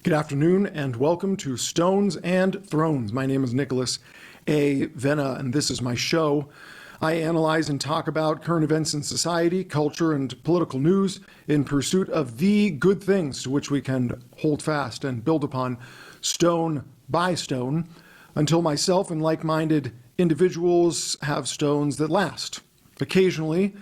Good afternoon and welcome to Stones and Thrones. My name is Nicholas A. Venna and this is my show. I analyze and talk about current events in society, culture, and political news in pursuit of the good things to which we can hold fast and build upon stone by stone until myself and like-minded individuals have stones that last. Occasionally,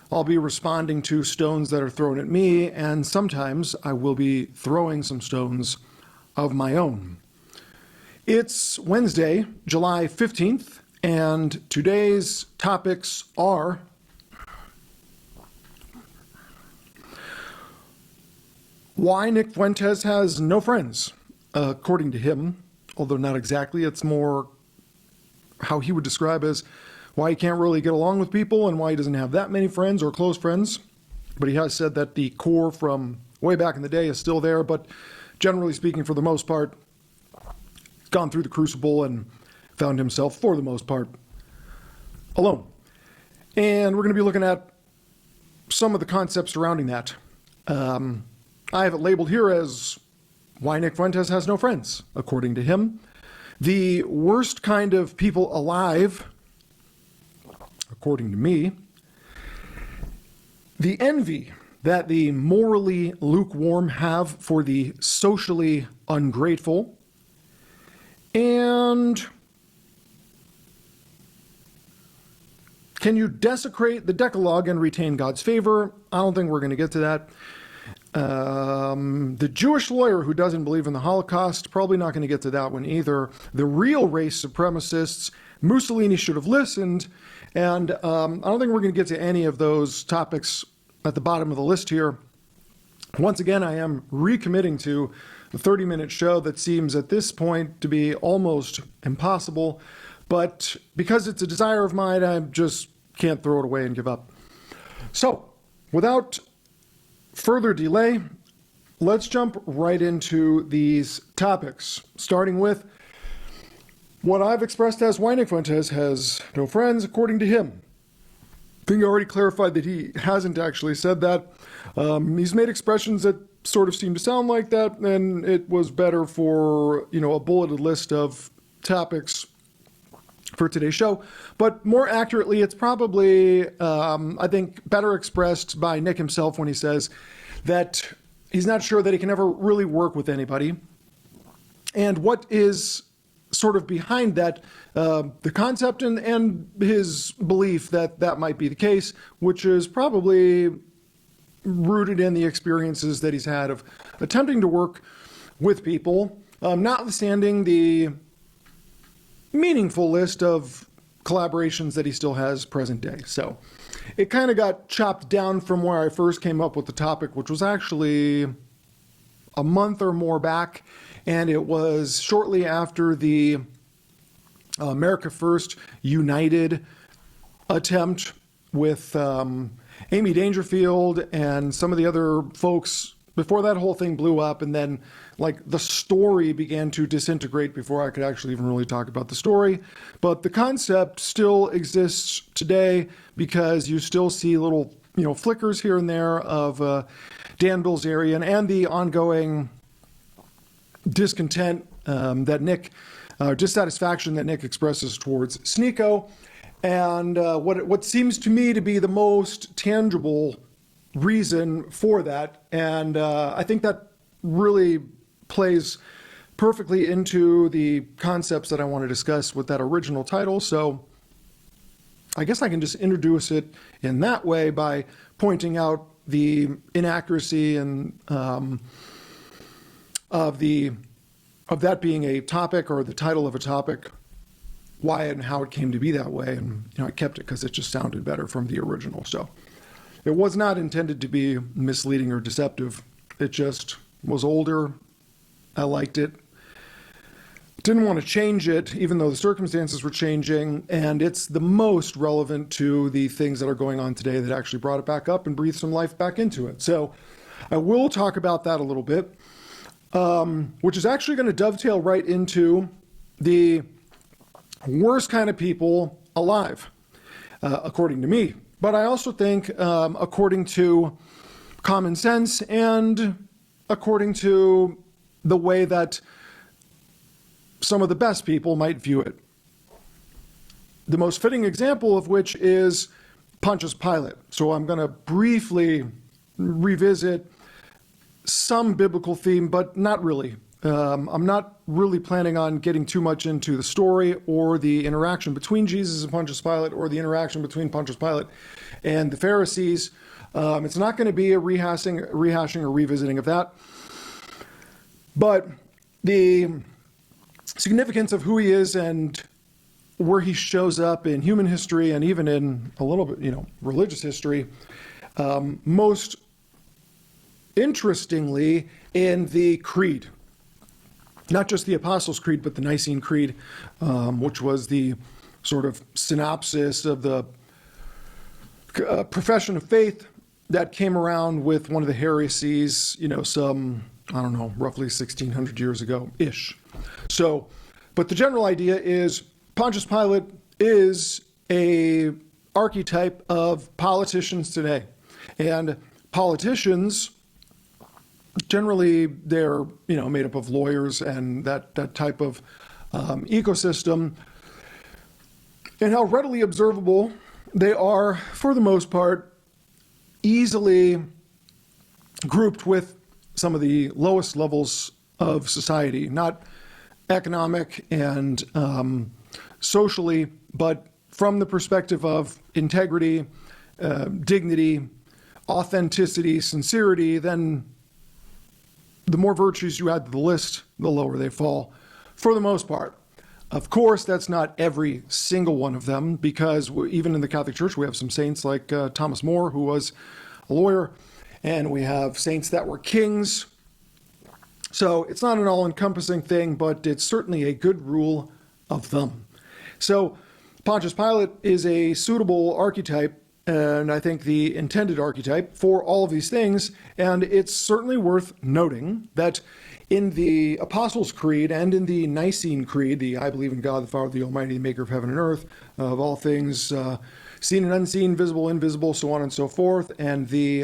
I'll be responding to stones that are thrown at me, and sometimes I will be throwing some stones of my own. It's Wednesday, July 15th, and today's topics are why Nick Fuentes has no friends, according to him, although not exactly. It's more how he would describe as why he can't really get along with people and why he doesn't have that many friends or close friends. But he has said that the core from way back in the day is still there, but generally speaking, for the most part, he's gone through the crucible and found himself, for the most part, alone. And we're going to be looking at some of the concepts surrounding that. I have it labeled here as why Nick Fuentes has no friends, according to him. The worst kind of people alive, according to me. The envy that the morally lukewarm have for the socially ungrateful. And can you desecrate the Decalogue and retain God's favor? I don't think we're going to get to that. The Jewish lawyer who doesn't believe in the Holocaust, probably not going to get to that one either. The real race supremacists, Mussolini should have listened. And I don't think we're going to get to any of those topics at the bottom of the list here. Once again, I am recommitting to the 30-minute show that seems at this point to be almost impossible. But because it's a desire of mine, I just can't throw it away and give up. So, without further delay, let's jump right into these topics, starting with what I've expressed as why Nick Fuentes has no friends, according to him. I think I already clarified that he hasn't actually said that. He's made expressions that sort of seem to sound like that, and it was better for, a bulleted list of topics for today's show. But more accurately, it's probably, I think, better expressed by Nick himself when he says that he's not sure that he can ever really work with anybody. And what is sort of behind that, the concept and his belief that that might be the case, which is probably rooted in the experiences that he's had of attempting to work with people, notwithstanding the meaningful list of collaborations that he still has present day. So it kind of got chopped down from where I first came up with the topic, which was actually a month or more back. And it was shortly after the America First United attempt with Amy Dangerfield and some of the other folks before that whole thing blew up. And then the story began to disintegrate before I could actually even really talk about the story. But the concept still exists today because you still see little, flickers here and there of Dan Bilzarian and the ongoing discontent that Nick, dissatisfaction that Nick expresses towards Sneako. And what seems to me to be the most tangible reason for that. And I think that really plays perfectly into the concepts that I want to discuss with that original title. So I guess I can just introduce it in that way by pointing out the inaccuracy and of that being a topic or the title of a topic, why and how it came to be that way. And I kept it because it just sounded better from the original. So it was not intended to be misleading or deceptive. It just was older. I liked it. Didn't want to change it, even though the circumstances were changing. And it's the most relevant to the things that are going on today that actually brought it back up and breathed some life back into it. So I will talk about that a little bit, which is actually going to dovetail right into the worst kind of people alive, according to me. But I also think, according to common sense and according to the way that some of the best people might view it. The most fitting example of which is Pontius Pilate. So I'm going to briefly revisit some biblical theme, but not really. I'm not really planning on getting too much into the story or the interaction between Jesus and Pontius Pilate or the interaction between Pontius Pilate and the Pharisees. It's not going to be a rehashing or revisiting of that. But the significance of who he is and where he shows up in human history and even in a little bit, religious history, most interestingly in the Creed. Not just the Apostles' Creed, but the Nicene Creed, which was the sort of synopsis of the profession of faith that came around with one of the heresies, roughly 1600 years ago-ish. So, but the general idea is Pontius Pilate is a archetype of politicians today. And politicians, generally they're, made up of lawyers and that type of ecosystem. And how readily observable they are, for the most part, easily grouped with some of the lowest levels of society, not economic and socially, but from the perspective of integrity, dignity, authenticity, sincerity. Then the more virtues you add to the list, the lower they fall, for the most part. Of course, that's not every single one of them, because even in the Catholic Church, we have some saints like Thomas More, who was a lawyer, and we have saints that were kings. So it's not an all-encompassing thing, but it's certainly a good rule of thumb. So Pontius Pilate is a suitable archetype, and I think the intended archetype for all of these things. And it's certainly worth noting that in the Apostles' Creed and in the Nicene Creed, the I believe in God the Father, the Almighty, the maker of heaven and earth, of all things seen and unseen, visible, invisible, so on and so forth, and the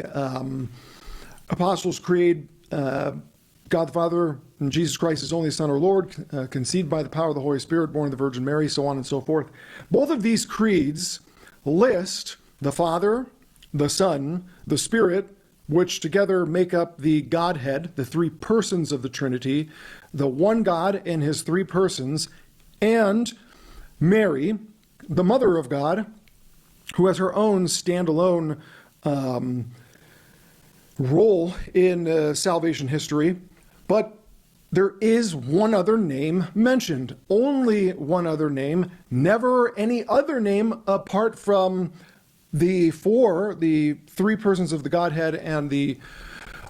Apostles' Creed, God the Father and Jesus Christ, his only Son, our Lord, conceived by the power of the Holy Spirit, born of the Virgin Mary, so on and so forth. Both of these creeds list the Father, the Son, the Spirit, which together make up the Godhead, the three persons of the Trinity, the one God in his three persons, and Mary, the Mother of God, who has her own standalone role in salvation history. But there is one other name mentioned, only one other name, never any other name apart from the three persons of the Godhead and the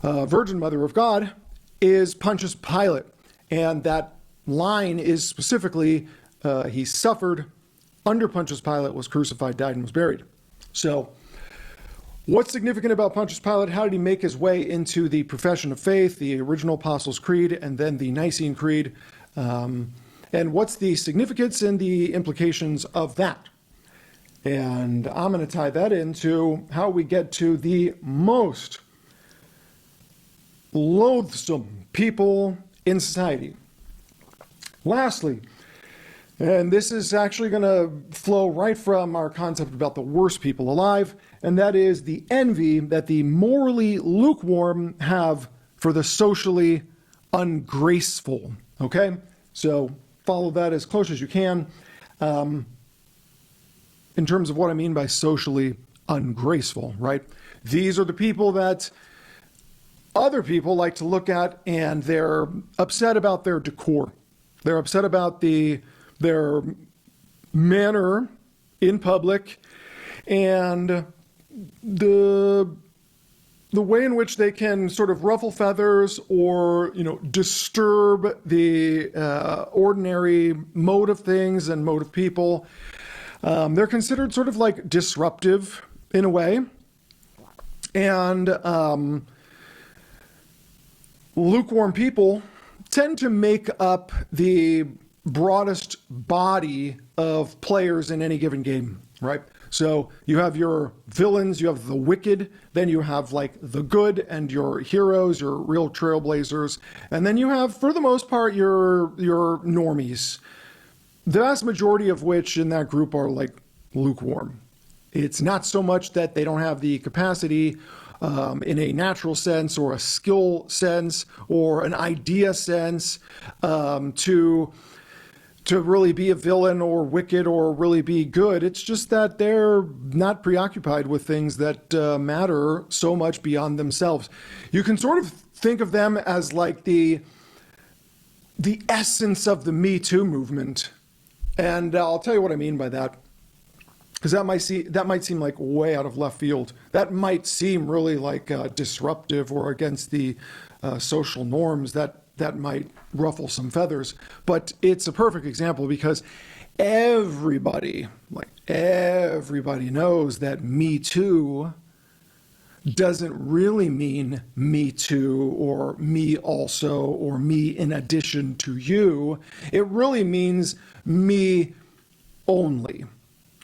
Virgin Mother of God, is Pontius Pilate. And that line is specifically, he suffered under Pontius Pilate, was crucified, died, and was buried. So what's significant about Pontius Pilate? How did he make his way into the profession of faith, the original Apostles' Creed, and then the Nicene Creed? And what's the significance and the implications of that? And I'm going to tie that into how we get to the most loathsome people in society. Lastly, and this is actually going to flow right from our concept about the worst people alive, and that is the envy that the morally lukewarm have for the socially ungraceful. Okay? So follow that as close as you can. In terms of what I mean by socially ungraceful, right? These are the people that other people like to look at, and they're upset about their decor. They're upset about their manner in public and the way in which they can sort of ruffle feathers or, disturb the ordinary mode of things and mode of people. They're considered sort of like disruptive in a way. And lukewarm people tend to make up the broadest body of players in any given game, right? So you have your villains, you have the wicked, then you have like the good and your heroes, your real trailblazers, and then you have, for the most part, your normies. The vast majority of which in that group are like lukewarm. It's not so much that they don't have the capacity in a natural sense or a skill sense or an idea sense to really be a villain or wicked or really be good. It's just that they're not preoccupied with things that matter so much beyond themselves. You can sort of think of them as like the essence of the Me Too movement. And I'll tell you what I mean by that, because that might seem like way out of left field. That might seem really like disruptive or against the social norms. That might ruffle some feathers, but it's a perfect example because everybody knows that Me Too doesn't really mean me too or me also or me in addition to you. It really means me only,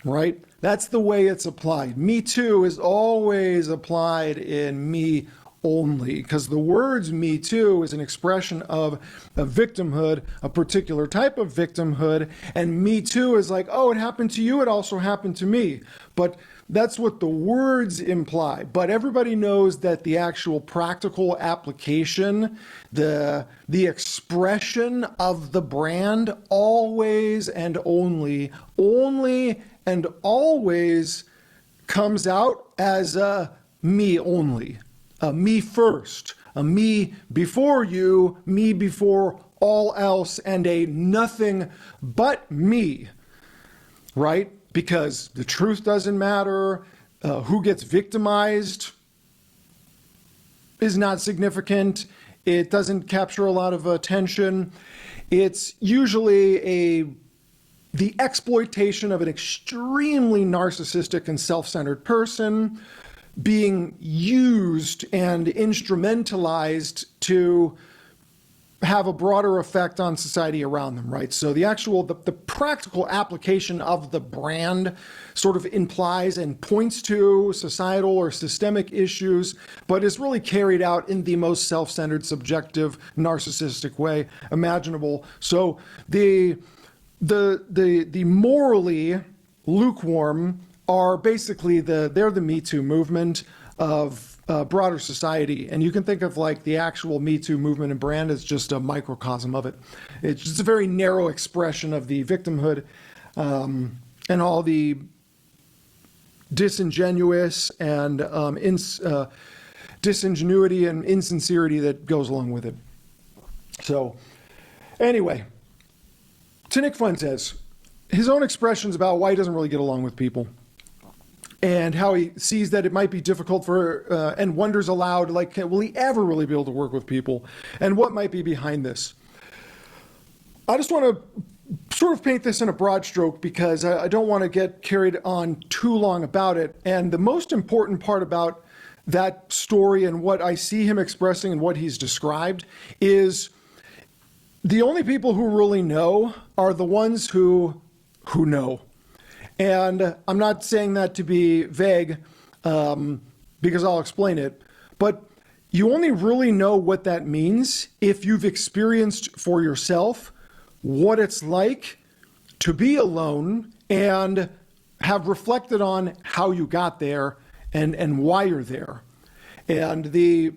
right? That's the way it's applied. Me Too is always applied in me only, because the words Me Too is an expression of a victimhood, a particular type of victimhood, and Me Too is like, oh, it happened to you, it also happened to me. But that's what the words imply. But everybody knows that the actual practical application, the expression of the brand always and only and always comes out as a me only. A me first, a me before you, me before all else, and a nothing but me, right? Because the truth doesn't matter, who gets victimized is not significant, it doesn't capture a lot of attention. It's usually the exploitation of an extremely narcissistic and self-centered person being used and instrumentalized to have a broader effect on society around them, right? So the practical application of the brand sort of implies and points to societal or systemic issues, but is really carried out in the most self-centered, subjective, narcissistic way imaginable. So the morally lukewarm are basically they're the Me Too movement of broader society. And you can think of like the actual Me Too movement and brand as just a microcosm of it. It's just a very narrow expression of the victimhood and all the disingenuous and disingenuity and insincerity that goes along with it. So anyway, to Nick Fuentes, his own expressions about why he doesn't really get along with people, and how he sees that it might be difficult for, and wonders aloud, like, will he ever really be able to work with people? And what might be behind this? I just want to sort of paint this in a broad stroke because I don't want to get carried on too long about it. And the most important part about that story and what I see him expressing and what he's described is the only people who really know are the ones who know. And I'm not saying that to be vague, because I'll explain it, but you only really know what that means if you've experienced for yourself what it's like to be alone and have reflected on how you got there and why you're there. And the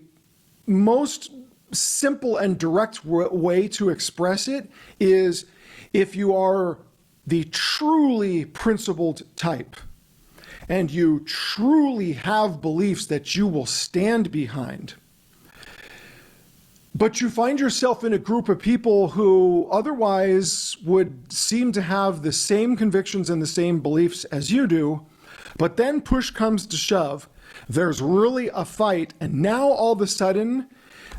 most simple and direct way to express it is if you are the truly principled type, and you truly have beliefs that you will stand behind, but you find yourself in a group of people who otherwise would seem to have the same convictions and the same beliefs as you do, but then push comes to shove, there's really a fight, and now all of a sudden,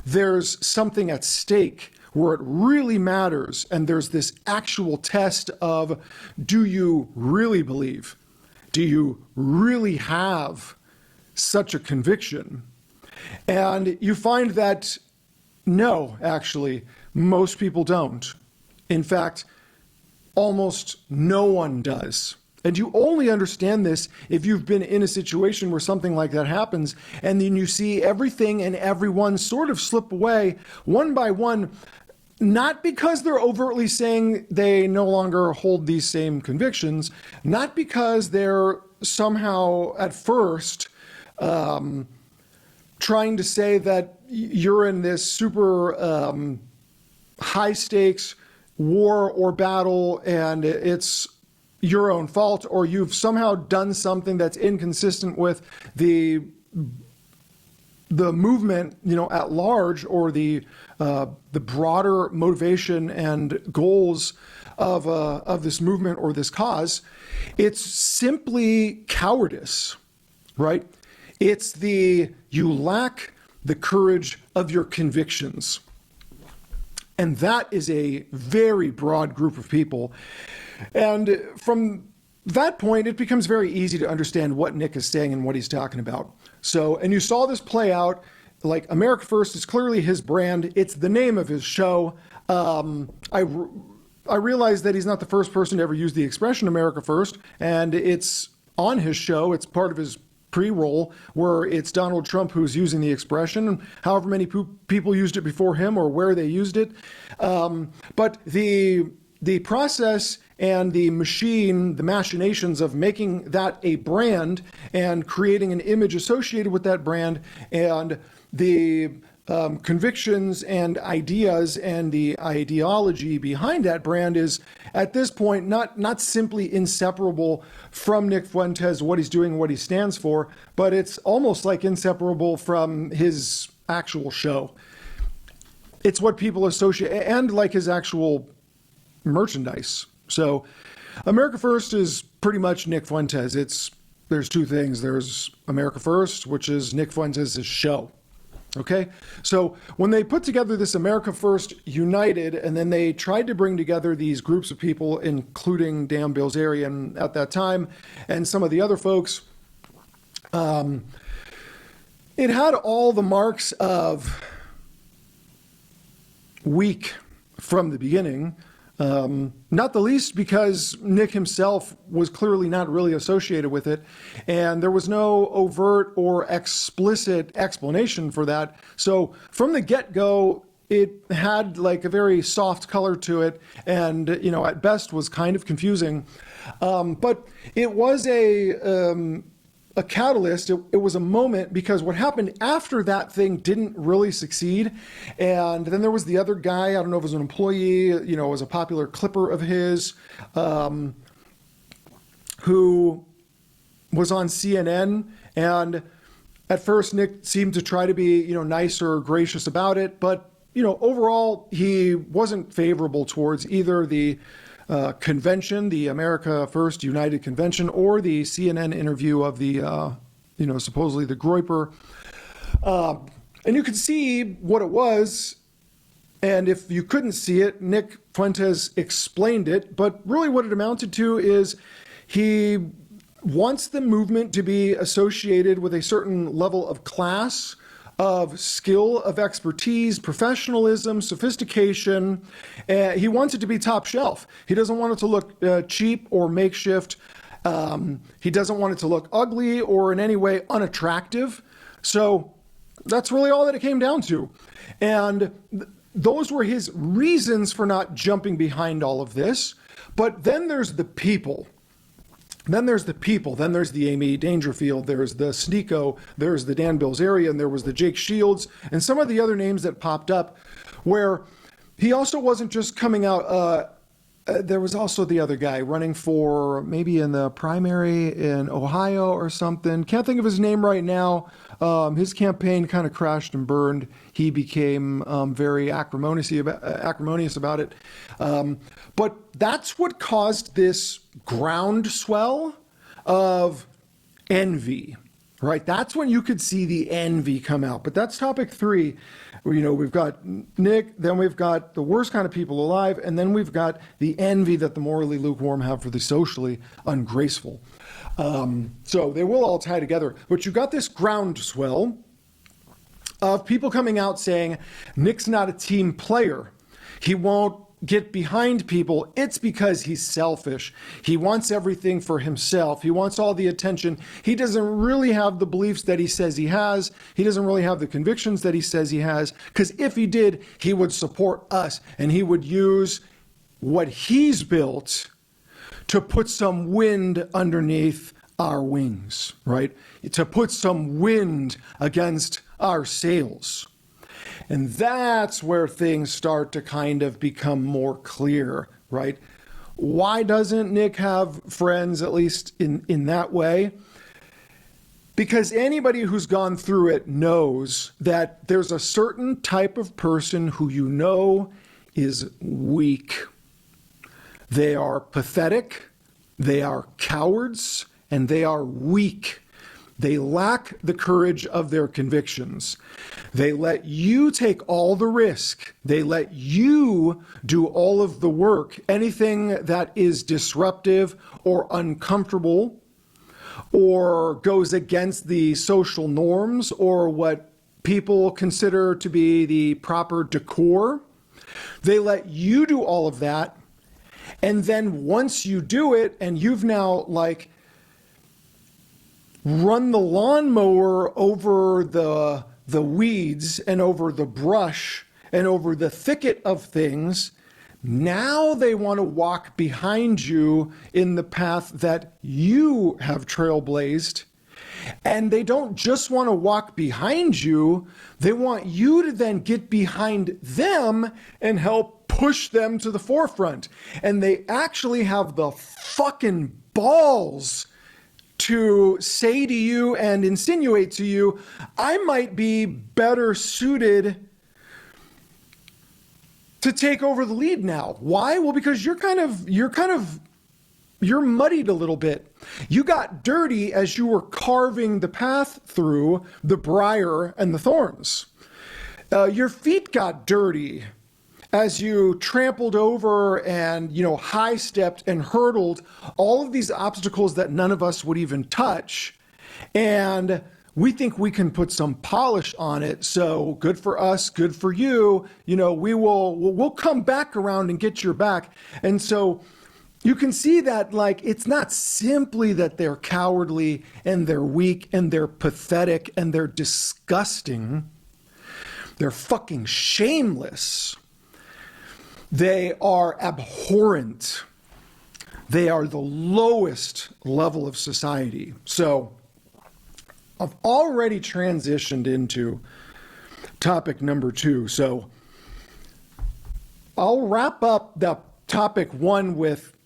there's something at stake where it really matters, and there's this actual test of, do you really believe? Do you really have such a conviction? And you find that, no, actually, most people don't. In fact, almost no one does. And you only understand this if you've been in a situation where something like that happens, and then you see everything and everyone sort of slip away one by one, not because they're overtly saying they no longer hold these same convictions, not because they're somehow at first trying to say that you're in this super high stakes war or battle and it's your own fault, or you've somehow done something that's inconsistent with the movement, at large, or the broader motivation and goals of this movement or this cause. It's simply cowardice, right? It's you lack the courage of your convictions. And that is a very broad group of people. And from that point, it becomes very easy to understand what Nick is saying and what he's talking about. So, and you saw this play out, like America First is clearly his brand. It's the name of his show. I realize that he's not the first person to ever use the expression America First, and it's on his show. It's part of his pre-roll where it's Donald Trump who's using the expression, however many people used it before him or where they used it. But the process and the machinations of making that a brand and creating an image associated with that brand, and the convictions and ideas and the ideology behind that brand is at this point not simply inseparable from Nick Fuentes, what he's doing, what he stands for, but it's almost like inseparable from his actual show. It's what people associate, and like his actual merchandise. So America First is pretty much Nick Fuentes. There's two things. There's America First, which is Nick Fuentes' show. Okay, so when they put together this America First United, and then they tried to bring together these groups of people, including Dan Bilzarian at that time, and some of the other folks, it had all the marks of weak from the beginning. Not the least because Nick himself was clearly not really associated with it, and there was no overt or explicit explanation for that. So from the get-go, it had like a very soft color to it, and at best was kind of confusing. But it was a catalyst. It was a moment, because what happened after that thing didn't really succeed. And then there was the other guy, I don't know if it was an employee, was a popular clipper of his, who was on CNN. And at first, Nick seemed to try to be, nice or gracious about it. But, overall, he wasn't favorable towards either the convention, the America First United Convention, or the CNN interview of the, supposedly the Groyper. And you could see what it was. And if you couldn't see it, Nick Fuentes explained it. But really what it amounted to is he wants the movement to be associated with a certain level of class, of skill, of expertise, professionalism, sophistication. He wants it to be top shelf. He doesn't want it to look cheap or makeshift. He doesn't want it to look ugly or in any way unattractive. So that's really all that it came down to. And those were his reasons for not jumping behind all of this. But then there's the people. Then there's the Amy Dangerfield, there's the Sneako, there's the Dan Bilzarian, there was the Jake Shields, and some of the other names that popped up, where he also wasn't just coming out, there was also the other guy running for maybe in the primary in Ohio or something. Can't think of his name right now. His campaign kind of crashed and burned. He became very acrimonious about it. But that's what caused this groundswell of envy, right? That's when you could see the envy come out. But that's topic 3. We've got Nick, then we've got the worst kind of people alive, and then we've got the envy that the morally lukewarm have for the socially ungraceful. So they will all tie together. But you got this groundswell of people coming out saying, Nick's not a team player. He won't get behind people, it's because he's selfish. He wants everything for himself. He wants all the attention. He doesn't really have the beliefs that he says he has. He doesn't really have the convictions that he says he has. Because if he did, he would support us and he would use what he's built to put some wind underneath our wings, right? To put some wind against our sails. And that's where things start to kind of become more clear, right? Why doesn't Nick have friends, at least in that way? Because anybody who's gone through it knows that there's a certain type of person who you know is weak. They are pathetic, they are cowards, and they are weak. They lack the courage of their convictions. They let you take all the risk. They let you do all of the work. Anything that is disruptive or uncomfortable or goes against the social norms or what people consider to be the proper decor, they let you do all of that. And then once you do it and you've now run the lawnmower over the weeds and over the brush and over the thicket of things, now they want to walk behind you in the path that you have trailblazed. And they don't just want to walk behind you, they want you to then get behind them and help push them to the forefront. And they actually have the fucking balls to say to you and insinuate to you, I might be better suited to take over the lead now. Why? Well, because you're muddied a little bit. You got dirty as you were carving the path through the briar and the thorns. Your feet got dirty as you trampled over and, high stepped and hurdled all of these obstacles that none of us would even touch. And we think we can put some polish on it. So good for us, good for you. We'll come back around and get your back. And so you can see that it's not simply that they're cowardly and they're weak and they're pathetic and they're disgusting. They're fucking shameless. They are abhorrent. They are the lowest level of society. So I've already transitioned into topic number 2. So I'll wrap up the topic 1 with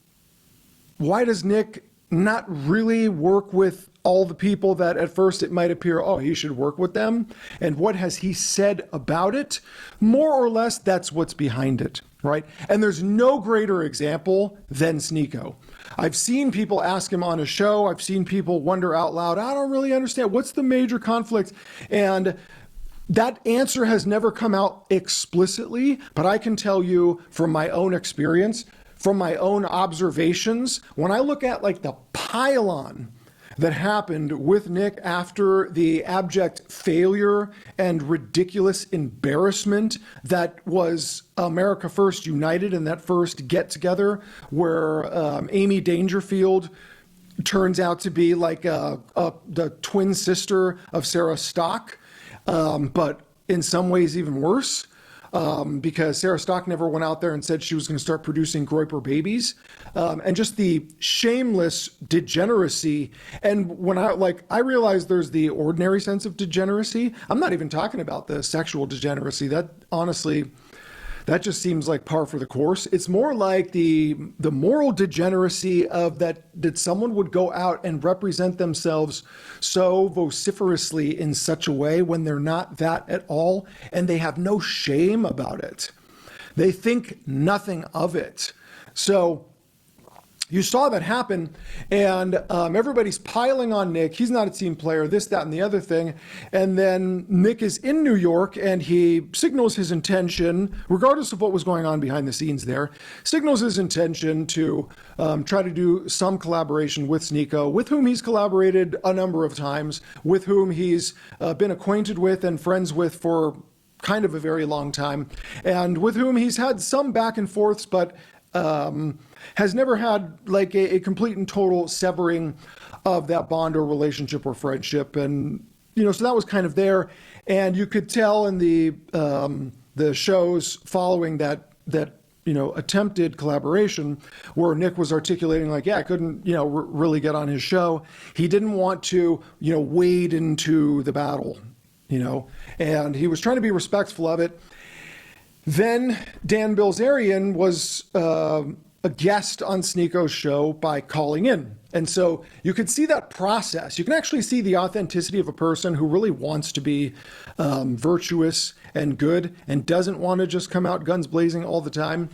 why does Nick not really work with all the people that at first it might appear, oh, he should work with them? And what has he said about it? More or less, that's what's behind it, right? And there's no greater example than Sneako. I've seen people ask him on a show. I've seen people wonder out loud, I don't really understand. What's the major conflict? And that answer has never come out explicitly, but I can tell you from my own experience, from my own observations, when I look at the pile-on that happened with Nick after the abject failure and ridiculous embarrassment that was America First United and that first get-together where Amy Dangerfield turns out to be the twin sister of Sarah Stock, but in some ways even worse. Because Sarah Stock never went out there and said she was going to start producing Groyper babies, and just the shameless degeneracy. And when I realized there's the ordinary sense of degeneracy. I'm not even talking about the sexual degeneracy. That honestly, that just seems like par for the course. It's more like the moral degeneracy of that someone would go out and represent themselves so vociferously in such a way when they're not that at all, and they have no shame about it. They think nothing of it. So you saw that happen, and everybody's piling on Nick. He's not a team player, this, that, and the other thing. And then Nick is in New York, and he signals his intention, regardless of what was going on behind the scenes there, signals his intention to try to do some collaboration with Sneako, with whom he's collaborated a number of times, with whom he's been acquainted with and friends with for kind of a very long time, and with whom he's had some back and forths, but has never had like a complete and total severing of that bond or relationship or friendship. And, so that was kind of there. And you could tell in the shows following that attempted collaboration, where Nick was articulating like, I couldn't, really get on his show. He didn't want to, wade into the battle, and he was trying to be respectful of it. Then Dan Bilzarian was a guest on Sneako's show by calling in. And so you could see that process. You can actually see the authenticity of a person who really wants to be virtuous and good and doesn't want to just come out guns blazing all the time.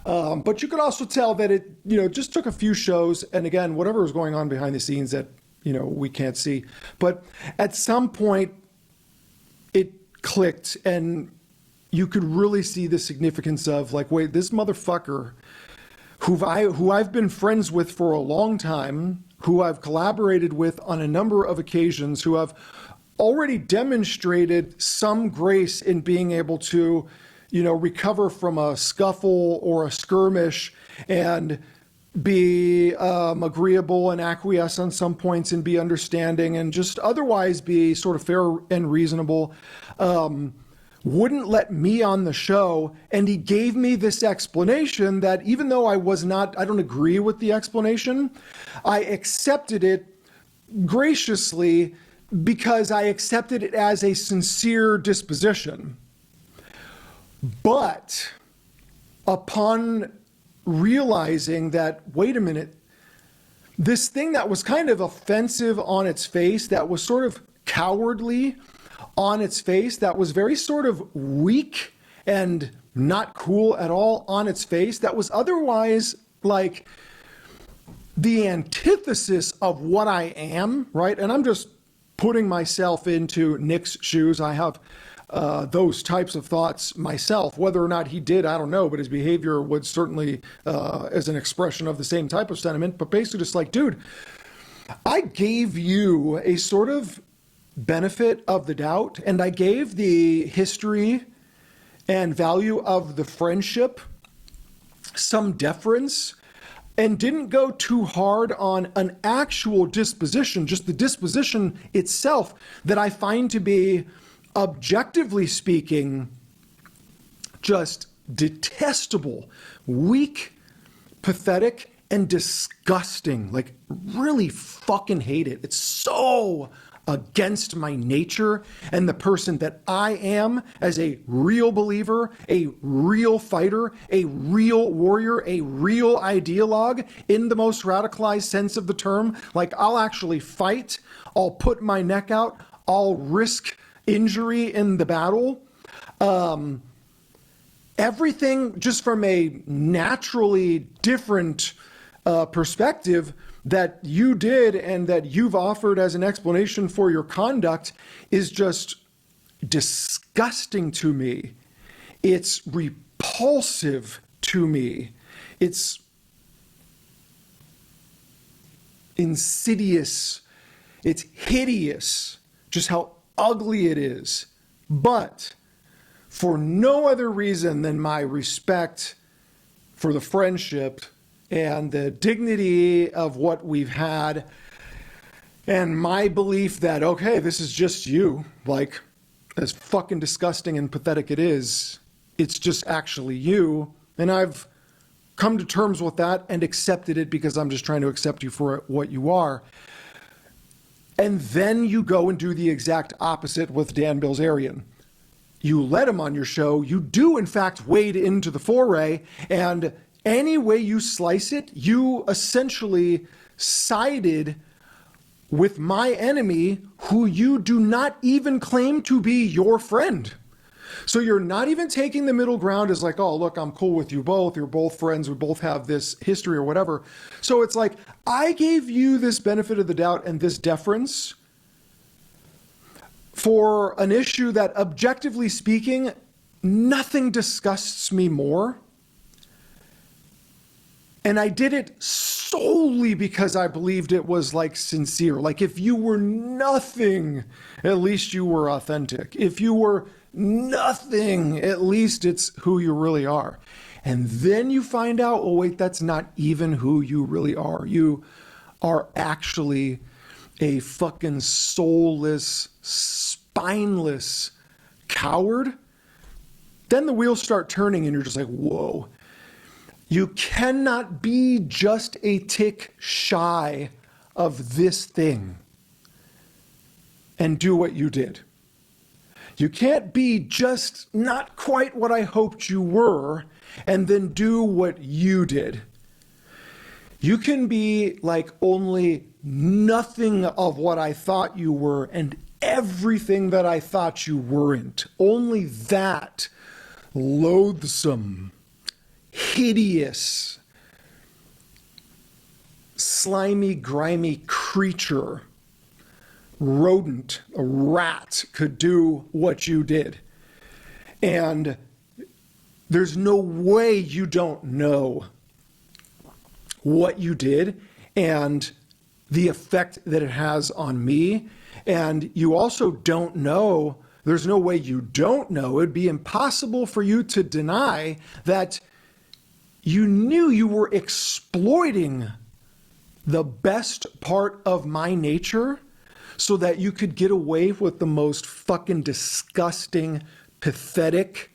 But you could also tell that it, just took a few shows. And again, whatever was going on behind the scenes that, we can't see. But at some point, it clicked, and you could really see the significance of like, wait, this motherfucker who I've been friends with for a long time, who I've collaborated with on a number of occasions, who have already demonstrated some grace in being able to, recover from a scuffle or a skirmish and be agreeable and acquiesce on some points and be understanding and just otherwise be sort of fair and reasonable, wouldn't let me on the show. And he gave me this explanation that even though I don't agree with the explanation, I accepted it graciously because I accepted it as a sincere disposition. But upon realizing that, wait a minute, this thing that was kind of offensive on its face, that was sort of cowardly on its face, that was very sort of weak and not cool at all on its face, that was otherwise like the antithesis of what I am, right? And I'm just putting myself into Nick's shoes. I have those types of thoughts myself. Whether or not he did, I don't know, but his behavior would certainly as an expression of the same type of sentiment. But basically just like, dude, I gave you a sort of benefit of the doubt, and I gave the history and value of the friendship some deference, and didn't go too hard on an actual disposition, just the disposition itself that I find to be, objectively speaking, just detestable, weak, pathetic, and disgusting. Like, really fucking hate it. It's so against my nature and the person that I am as a real believer, a real fighter, a real warrior, a real ideologue in the most radicalized sense of the term. Like, I'll actually fight, I'll put my neck out, I'll risk injury in the battle. Everything just from a naturally different perspective that you did and that you've offered as an explanation for your conduct is just disgusting to me. It's repulsive to me. It's insidious. It's hideous, just how ugly it is. But for no other reason than my respect for the friendship and the dignity of what we've had, and my belief that, okay, this is just you, like, as fucking disgusting and pathetic it is, it's just actually you. And I've come to terms with that and accepted it because I'm just trying to accept you for what you are. And then you go and do the exact opposite with Dan Bilzarian. You let him on your show. You do, in fact, wade into the foray, and any way you slice it, you essentially sided with my enemy, who you do not even claim to be your friend. So you're not even taking the middle ground as like, oh, look, I'm cool with you both. You're both friends. We both have this history or whatever. So it's like, I gave you this benefit of the doubt and this deference for an issue that, objectively speaking, nothing disgusts me more. And I did it solely because I believed it was like sincere. Like, if you were nothing, at least you were authentic. If you were nothing. At least it's who you really are. And then you find out, oh, wait, that's not even who you really are. You are actually a fucking soulless, spineless coward. Then the wheels start turning and you're just like, whoa. You cannot be just a tick shy of this thing and do what you did. You can't be just not quite what I hoped you were and then do what you did. You can be like only nothing of what I thought you were and everything that I thought you weren't. Only that loathsome, hideous, slimy, grimy creature, rodent, a rat, could do what you did. And there's no way you don't know what you did and the effect that it has on me. And you also don't know, there's no way you don't know, it'd be impossible for you to deny that you knew you were exploiting the best part of my nature so that you could get away with the most fucking disgusting, pathetic,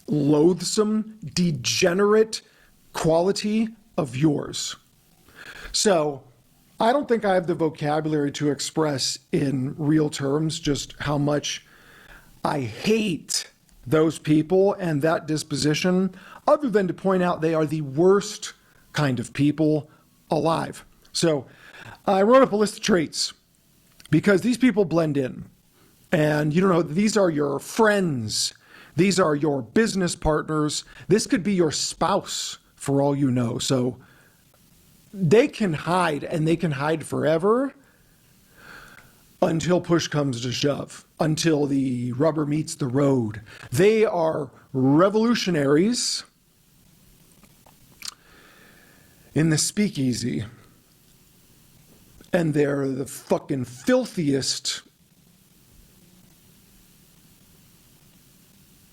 loathsome, degenerate quality of yours. So I don't think I have the vocabulary to express in real terms just how much I hate those people and that disposition, other than to point out they are the worst kind of people alive. So I wrote up a list of traits because these people blend in. And you don't know, these are your friends. These are your business partners. This could be your spouse for all you know. So they can hide, and they can hide forever until push comes to shove, until the rubber meets the road. They are revolutionaries in the speakeasy. And they're the fucking filthiest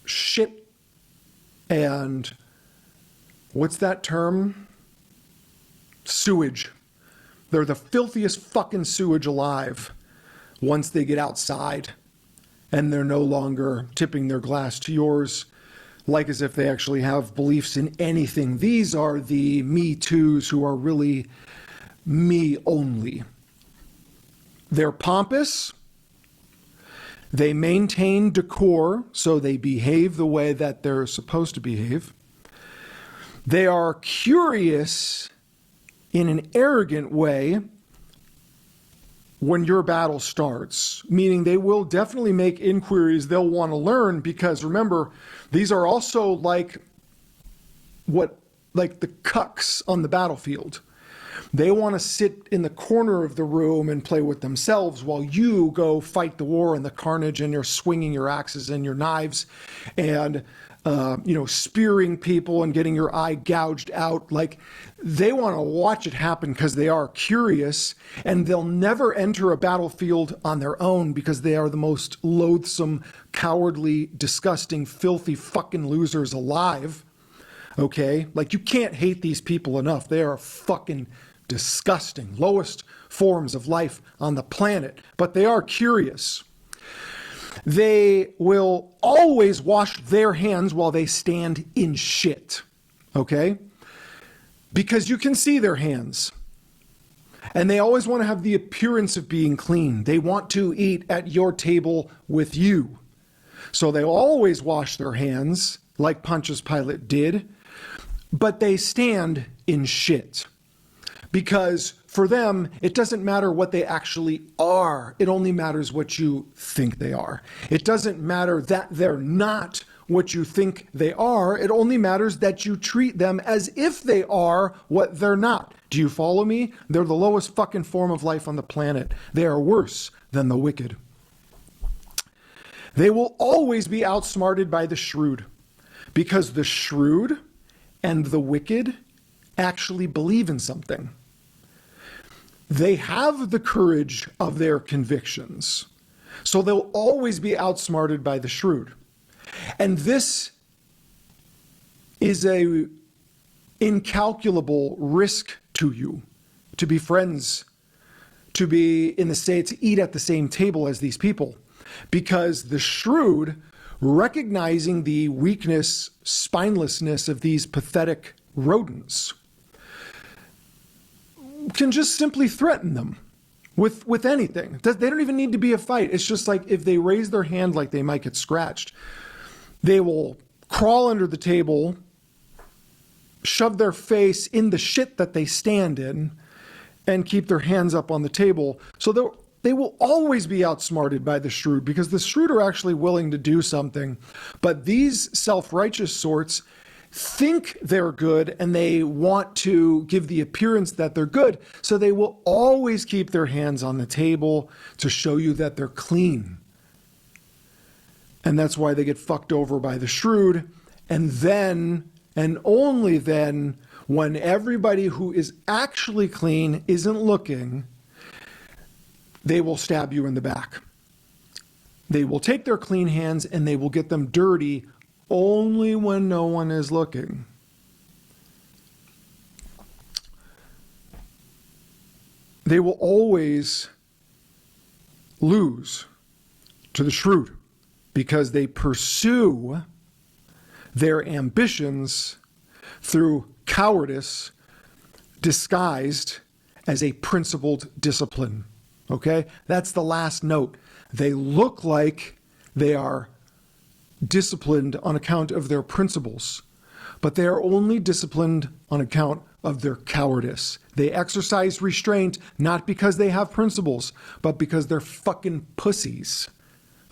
shit and what's that term? Sewage. They're the filthiest fucking sewage alive once they get outside and they're no longer tipping their glass to yours like as if they actually have beliefs in anything. These are the Me Too's who are really me only. They're pompous. They maintain decor, so they behave the way that they're supposed to behave. They are curious in an arrogant way when your battle starts, meaning they will definitely make inquiries. They'll want to learn because remember, these are also like the cucks on the battlefield. They want to sit in the corner of the room and play with themselves while you go fight the war and the carnage and you're swinging your axes and your knives and, spearing people and getting your eye gouged out. Like they want to watch it happen because they are curious, and they'll never enter a battlefield on their own because they are the most loathsome, cowardly, disgusting, filthy fucking losers alive. Okay? Like you can't hate these people enough. They are fucking disgusting, lowest forms of life on the planet, but they are curious. They will always wash their hands while they stand in shit, okay? Because you can see their hands. And they always want to have the appearance of being clean. They want to eat at your table with you. So they always wash their hands like Pontius Pilate did, but they stand in shit. Because for them, it doesn't matter what they actually are. It only matters what you think they are. It doesn't matter that they're not what you think they are. It only matters that you treat them as if they are what they're not. Do you follow me? They're the lowest fucking form of life on the planet. They are worse than the wicked. They will always be outsmarted by the shrewd, because the shrewd and the wicked actually believe in something. They have the courage of their convictions, so they'll always be outsmarted by the shrewd. And this is a incalculable risk to you, to be friends, to be in the state, to eat at the same table as these people. Because the shrewd, recognizing the weakness, spinelessness of these pathetic rodents, can just simply threaten them with anything. They don't even need to be a fight. It's just like if they raise their hand like they might get scratched, they will crawl under the table, shove their face in the shit that they stand in, and keep their hands up on the table. So they will always be outsmarted by the shrewd, because the shrewd are actually willing to do something. But these self-righteous sorts think they're good, and they want to give the appearance that they're good. So they will always keep their hands on the table to show you that they're clean. And that's why they get fucked over by the shrewd. And then, and only then, when everybody who is actually clean isn't looking, they will stab you in the back. They will take their clean hands and they will get them dirty only when no one is looking. They will always lose to the shrewd because they pursue their ambitions through cowardice disguised as a principled discipline. Okay? That's the last note. They look like they are disciplined on account of their principles, but they are only disciplined on account of their cowardice. They exercise restraint not because they have principles, but because they're fucking pussies.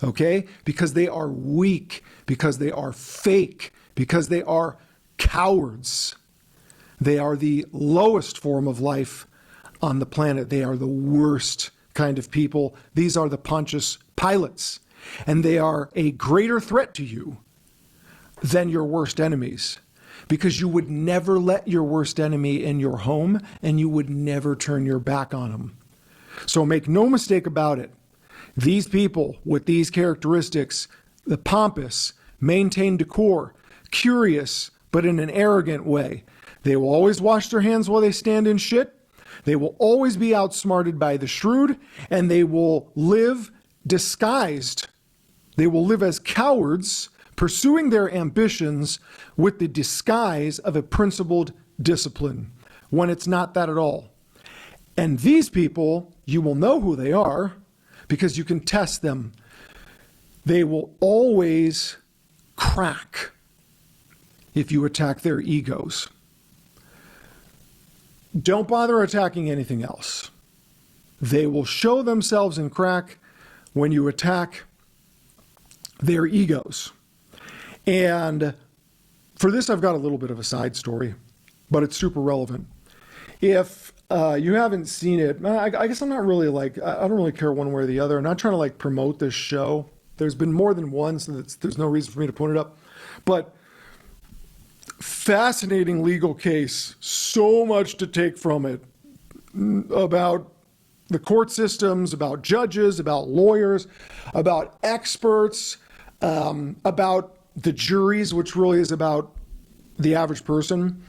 Okay? Because they are weak, because they are fake, because they are cowards. They are the lowest form of life on the planet. They are the worst kind of people. These are the Pontius Pilates, and they are a greater threat to you than your worst enemies, because you would never let your worst enemy in your home, and you would never turn your back on them. So make no mistake about it. These people with these characteristics, the pompous, maintain decor, curious, but in an arrogant way. They will always wash their hands while they stand in shit. They will always be outsmarted by the shrewd, and they will live disguised. They will live as cowards, pursuing their ambitions with the disguise of a principled discipline, when it's not that at all. And these people, you will know who they are, because you can test them. They will always crack if you attack their egos. Don't bother attacking anything else. They will show themselves in crack when you attack their egos. And for this, I've got a little bit of a side story, but it's super relevant. If you haven't seen it, I guess I'm not really like, I don't really care one way or the other. I'm not trying to like promote this show. There's been more than one, so there's no reason for me to put it up. But fascinating legal case, so much to take from it about the court systems, about judges, about lawyers, about experts, about the juries, which really is about the average person.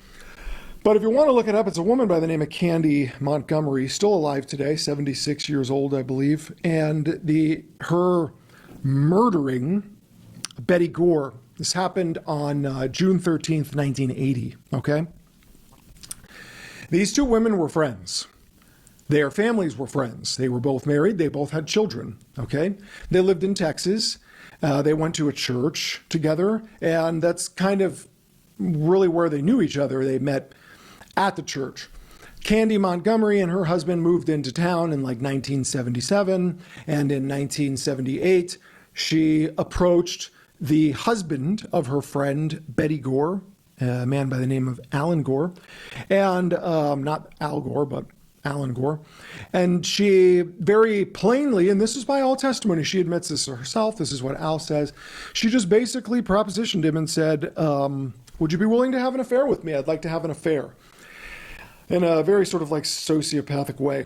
But if you want to look it up, it's a woman by the name of Candy Montgomery, still alive today, 76 years old, I believe. And her murdering Betty Gore, this happened on June 13th, 1980, okay? These two women were friends. Their families were friends. They were both married. They both had children, okay? They lived in Texas. They went to a church together, and that's kind of really where they knew each other. They met at the church. Candy Montgomery and her husband moved into town in like 1977, and in 1978, she approached the husband of her friend, Betty Gore, a man by the name of Alan Gore, and not Al Gore, but Alan Gore. And she very plainly, and this is by all testimony, she admits this herself, this is what Al says, she just basically propositioned him and said, would you be willing to have an affair with me? I'd like to have an affair. In a very sort of like sociopathic way.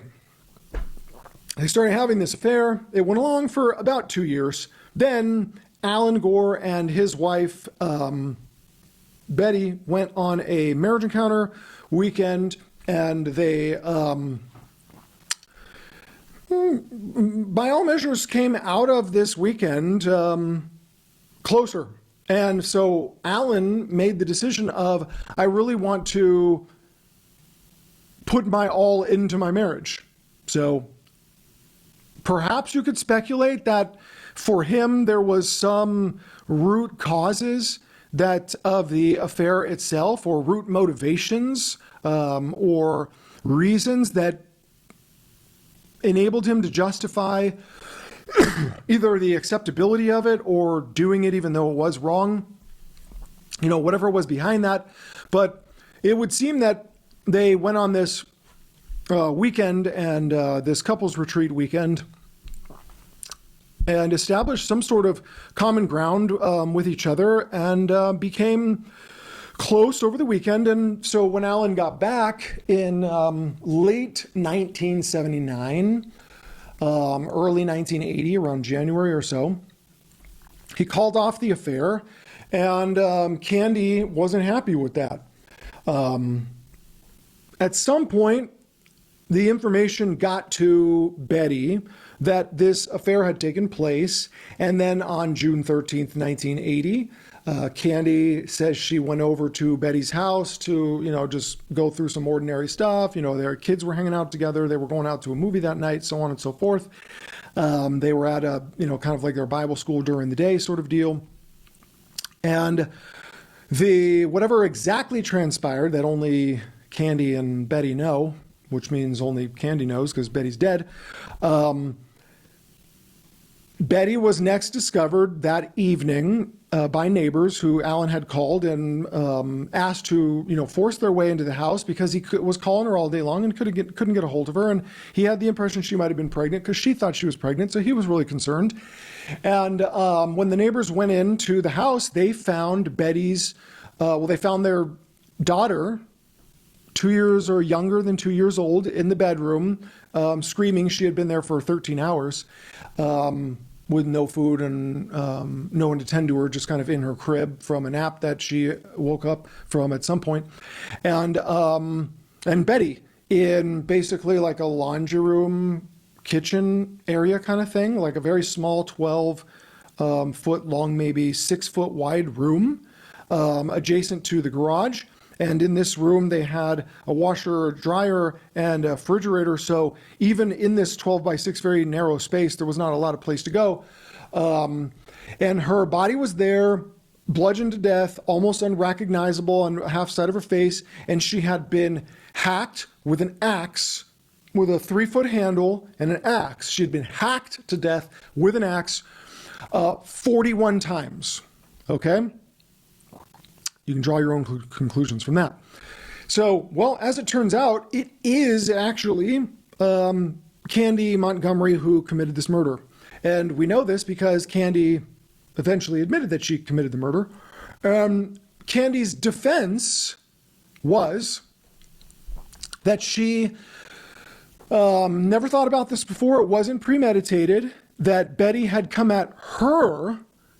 They started having this affair. It went along for about 2 years. Then, Alan Gore and his wife, Betty, went on a marriage encounter weekend, and they, by all measures, came out of this weekend closer. And so Alan made the decision of, I really want to put my all into my marriage. So perhaps you could speculate that for him there was some root causes that of the affair itself, or root motivations, or reasons that enabled him to justify either the acceptability of it or doing it even though it was wrong, whatever was behind that. But it would seem that they went on this weekend, and this couples retreat weekend, and established some sort of common ground with each other, and became close over the weekend. And so when Alan got back in late 1979, early 1980, around January or so, he called off the affair, and Candy wasn't happy with that. At some point, the information got to Betty that this affair had taken place, and then on June 13th, 1980, Candy says she went over to Betty's house to, just go through some ordinary stuff. Their kids were hanging out together. They were going out to a movie that night, so on and so forth. They were at a, kind of like their Bible school during the day sort of deal. And whatever exactly transpired that only Candy and Betty know, which means only Candy knows because Betty's dead. Betty was next discovered that evening by neighbors who Alan had called and asked to, force their way into the house because he was calling her all day long and couldn't get a hold of her. And he had the impression she might have been pregnant because she thought she was pregnant, so he was really concerned. And when the neighbors went into the house, they found they found their daughter, 2 years or younger than 2 years old, in the bedroom, screaming. She had been there for 13 hours. With no food and no one to tend to her, just kind of in her crib from a nap that she woke up from at some point. And Betty in basically like a laundry room, kitchen area kind of thing, like a very small 12 foot long, maybe 6 foot wide room adjacent to the garage. And in this room, they had a washer, a dryer, and a refrigerator. So even in this 12 by 6 very narrow space, there was not a lot of place to go. And her body was there, bludgeoned to death, almost unrecognizable on half side of her face. And she had been hacked with an axe, with a 3-foot handle and an axe. She had been hacked to death with an axe 41 times. Okay? You can draw your own conclusions from that. So, well, as it turns out, it is actually Candy Montgomery who committed this murder. And we know this because Candy eventually admitted that she committed the murder. Candy's defense was that she never thought about this before. It wasn't premeditated, that Betty had come at her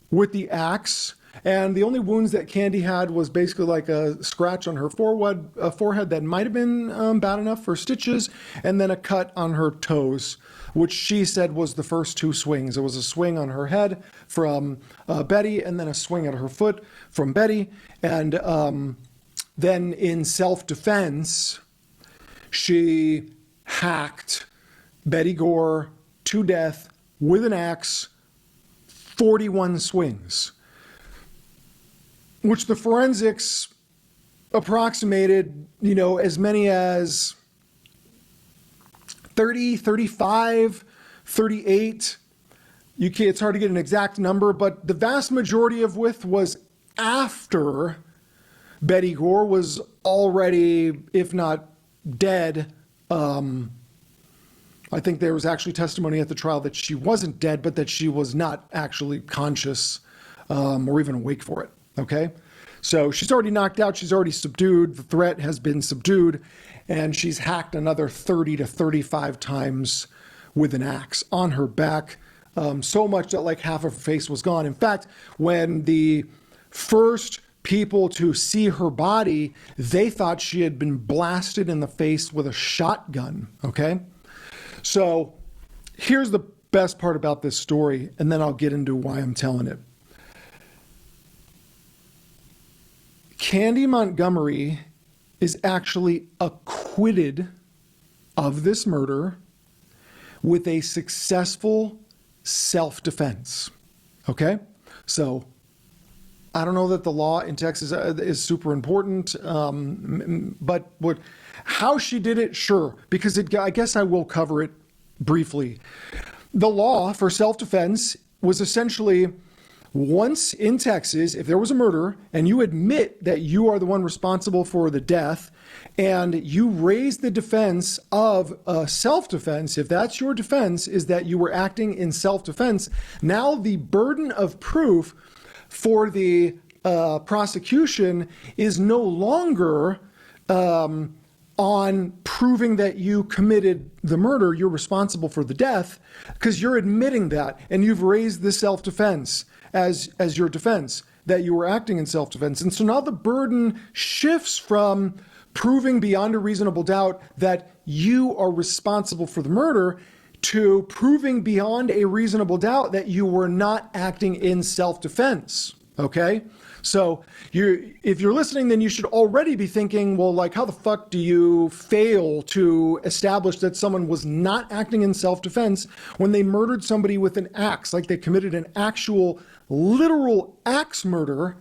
with the axe. And the only wounds that Candy had was basically like a scratch on her forehead that might have been bad enough for stitches, and then a cut on her toes, which she said was the first 2 swings. It was a swing on her head from Betty, and then a swing at her foot from Betty. And then in self-defense, she hacked Betty Gore to death with an axe, 41 swings. Which the forensics approximated, as many as 30, 35, 38. It's hard to get an exact number, but the vast majority of which was after Betty Gore was already, if not dead. I think there was actually testimony at the trial that she wasn't dead, but that she was not actually conscious or even awake for it. Okay, so she's already knocked out. She's already subdued. The threat has been subdued, and she's hacked another 30 to 35 times with an axe on her back, so much that like half of her face was gone. In fact, when the first people to see her body, they thought she had been blasted in the face with a shotgun, okay? So here's the best part about this story, and then I'll get into why I'm telling it. Candy Montgomery is actually acquitted of this murder with a successful self-defense, okay? So I don't know that the law in Texas is super important, but how she did it, sure, because I guess I will cover it briefly. The law for self-defense was essentially, once in Texas, if there was a murder and you admit that you are the one responsible for the death and you raise the defense of self-defense, if that's your defense, is that you were acting in self-defense, now the burden of proof for the prosecution is no longer on proving that you committed the murder, you're responsible for the death, because you're admitting that and you've raised the self-defense as your defense, that you were acting in self-defense. And so now the burden shifts from proving beyond a reasonable doubt that you are responsible for the murder to proving beyond a reasonable doubt that you were not acting in self-defense, okay? So if you're listening, then you should already be thinking, well, like, how the fuck do you fail to establish that someone was not acting in self-defense when they murdered somebody with an axe, like they committed an actual literal axe murder,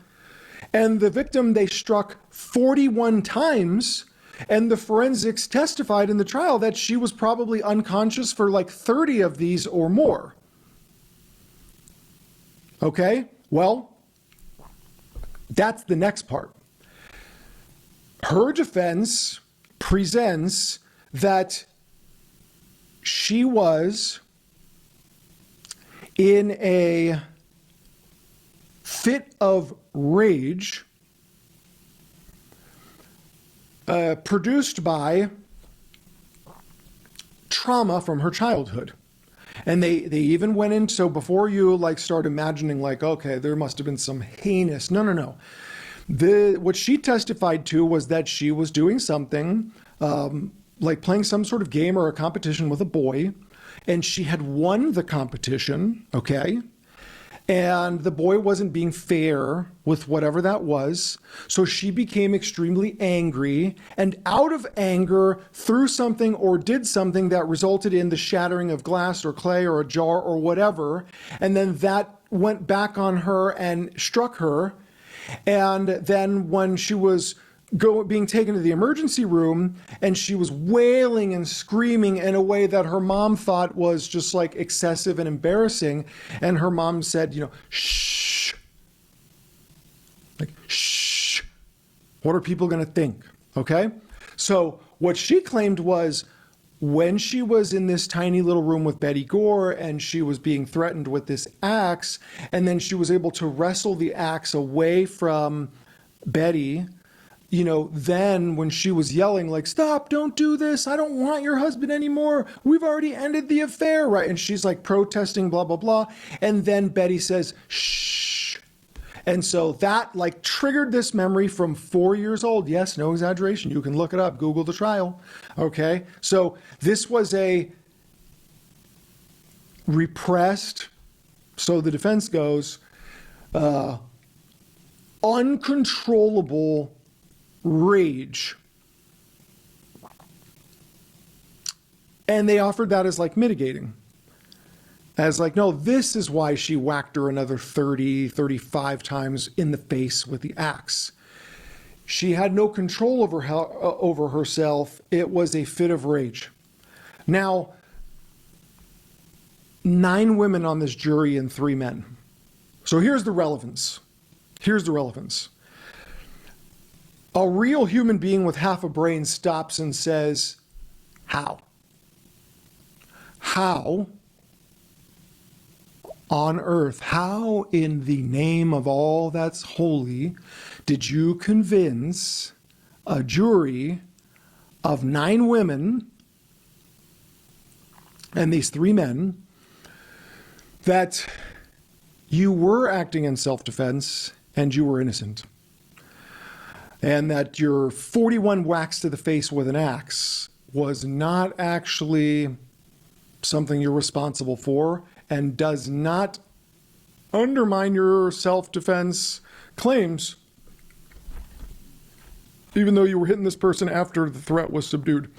and the victim they struck 41 times, and the forensics testified in the trial that she was probably unconscious for like 30 of these or more. Okay, well, that's the next part. Her defense presents that she was in a fit of rage produced by trauma from her childhood. And they even went in, so before you like start imagining like, okay, there must have been some heinous, no. What she testified to was that she was doing something, like playing some sort of game or a competition with a boy, and she had won the competition, okay? And the boy wasn't being fair with whatever that was. So she became extremely angry, and out of anger threw something or did something that resulted in the shattering of glass or clay or a jar or whatever. And then that went back on her and struck her. And then when she was being taken to the emergency room, and she was wailing and screaming in a way that her mom thought was just like excessive and embarrassing. And her mom said, shh, like, shh, what are people going to think? Okay. So what she claimed was when she was in this tiny little room with Betty Gore and she was being threatened with this axe, and then she was able to wrestle the axe away from Betty, then when she was yelling like, stop, don't do this, I don't want your husband anymore, we've already ended the affair, right? And she's like protesting, blah, blah, blah. And then Betty says, shh. And so that like triggered this memory from 4 years old. Yes, no exaggeration. You can look it up, Google the trial. Okay. So this was a repressed, so the defense goes, uncontrollable rage. And they offered that as like mitigating. As like, no, this is why she whacked her another 30, 35 times in the face with the axe. She had no control over herself. It was a fit of rage. Now, 9 women on this jury and 3 men. So here's the relevance. A real human being with half a brain stops and says, how? How on earth, how in the name of all that's holy did you convince a jury of 9 women and these 3 men that you were acting in self-defense and you were innocent. And that your 41 whacks to the face with an axe was not actually something you're responsible for and does not undermine your self-defense claims, even though you were hitting this person after the threat was subdued.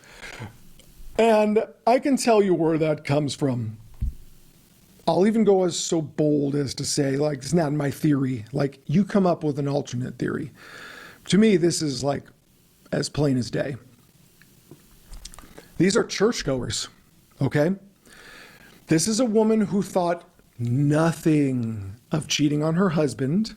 And I can tell you where that comes from. I'll even go as so bold as to say, like, it's not my theory. Like, you come up with an alternate theory. To me, this is like as plain as day. These are churchgoers, okay? This is a woman who thought nothing of cheating on her husband.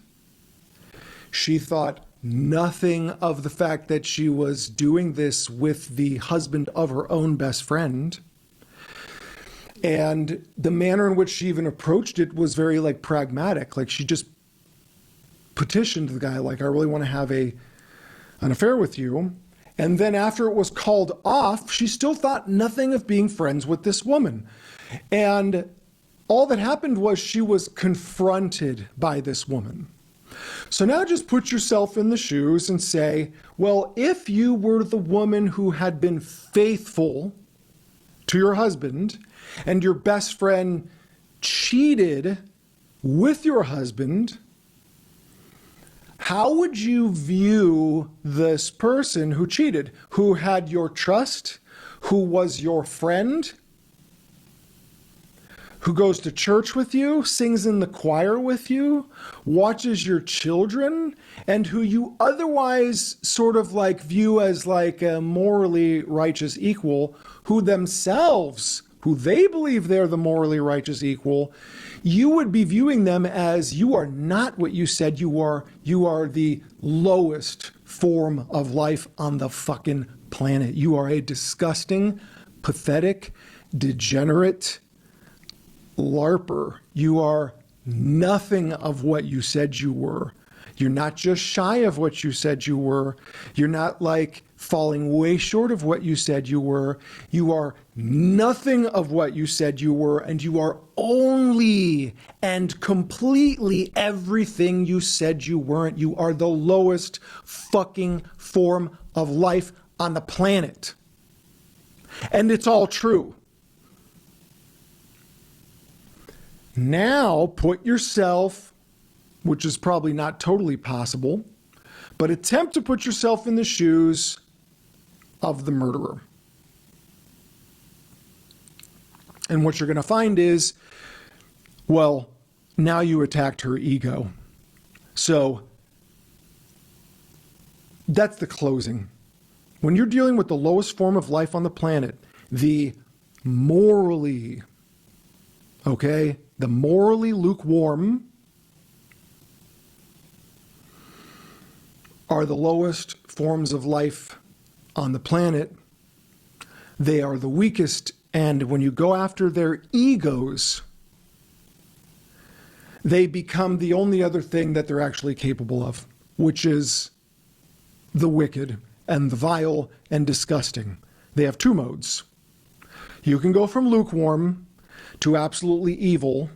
She thought nothing of the fact that she was doing this with the husband of her own best friend. And the manner in which she even approached it was very like pragmatic. Like she just petitioned the guy, like, I really want to have an affair with you. And then after it was called off, she still thought nothing of being friends with this woman. And all that happened was she was confronted by this woman. So now just put yourself in the shoes and say, well, if you were the woman who had been faithful to your husband and your best friend cheated with your husband, how would you view this person who cheated, who had your trust, who was your friend, who goes to church with you, sings in the choir with you, watches your children, and who you otherwise sort of like view as like a morally righteous equal, who themselves, who they believe they're the morally righteous equal, you would be viewing them as you are not what you said you are. You are the lowest form of life on the fucking planet. You are a disgusting, pathetic, degenerate LARPer. You are nothing of what you said you were. You're not just shy of what you said you were. You're not like falling way short of what you said you were. You are nothing of what you said you were, and you are only and completely everything you said you weren't. You are the lowest fucking form of life on the planet. And it's all true. Now put yourself, which is probably not totally possible, but attempt to put yourself in the shoes of the murderer. And what you're going to find is, well, now you attacked her ego. So that's the closing. When you're dealing with the lowest form of life on the planet, the morally, okay, the morally lukewarm are the lowest forms of life on the planet. They are the weakest, and when you go after their egos, they become the only other thing that they're actually capable of, which is the wicked and the vile and disgusting. They have two modes. You can go from lukewarm to absolutely evil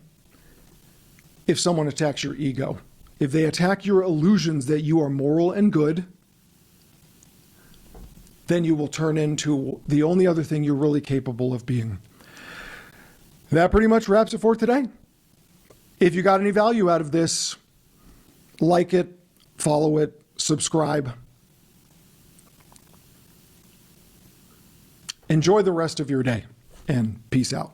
if someone attacks your ego. If they attack your illusions that you are moral and good, then you will turn into the only other thing you're really capable of being. That pretty much wraps it for today. If you got any value out of this, like it, follow it, subscribe. Enjoy the rest of your day, and peace out.